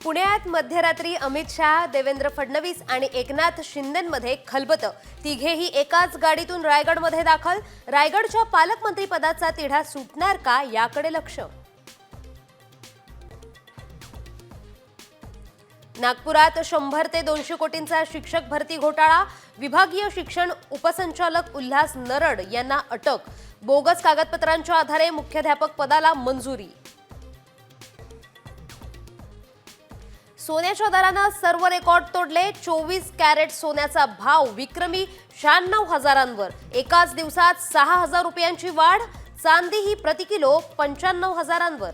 पुण्यात मध्यरात्री अमित शाह, देवेंद्र फडणवीस आणि एकनाथ शिंदेंमध्ये खलबतं। तिघेही एकाच गाडीतून रायगडमध्ये दाखल। रायगडच्या पालकमंत्री पदाचा तिढा सुटणार का याकडे लक्ष। नागपुरात 100 ते 200 कोटींचा शिक्षक भरती घोटाळा। विभागीय शिक्षण उपसंचालक उल्हास नरड यांना अटक। बोगस कागदपत्रांच्या आधारे मुख्याध्यापक पदाला मंजुरी। सोन्याच्या दराने सर्व रेकॉर्ड तोडले। 24 कॅरेट सोन्याचा भाव विक्रमी 96 हजारांवर। एकाच दिवसात 6000 रुपयांची वाढ। चांदी ही प्रति किलो 95 हजारांवर।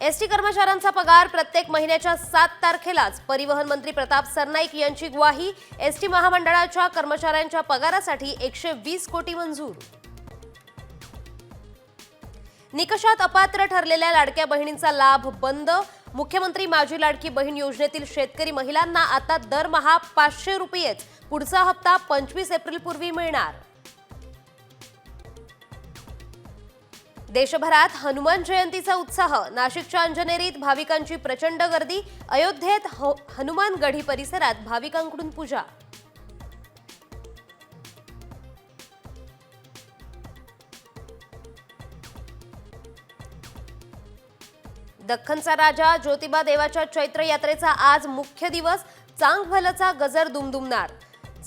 एसटी कर्मचाऱ्यांचा पगार प्रत्येक महिन्याच्या 7 तारखेलाच। परिवहन मंत्री प्रताप सरनाईक यांची ग्वाही। एसटी महामंडळाच्या कर्मचाऱ्यांच्या पगारासाठी 120 कोटी मंजूर। निकषात अपात्र ठरलेल्या लाडक्या बहिणींचा लाभ बंद। मुख्यमंत्री माझी लाडकी बहीण योजनेतील शेतकरी महिलांना आता दरमहा 500 रुपयेच। पुढचा हप्ता 25 एप्रिल पूर्वी मिळणार। देशभरात हनुमान जयंतीचा उत्साह। नाशिकच्या अंजनेरीत भाविकांची प्रचंड गर्दी। अयोध्येत हनुमान गढी परिसरात भाविकांकडून पूजा। दख्खनचा राजा ज्योतिबा देवाच्या चैत्र यात्रेचा आज मुख्य दिवस। चांगभलचा गजर दुमदुमणार।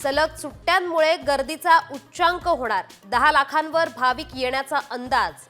सलग सुट्ट्यांमुळे गर्दीचा उच्चांक होणार। 10 लाखांवर भाविक येण्याचा अंदाज।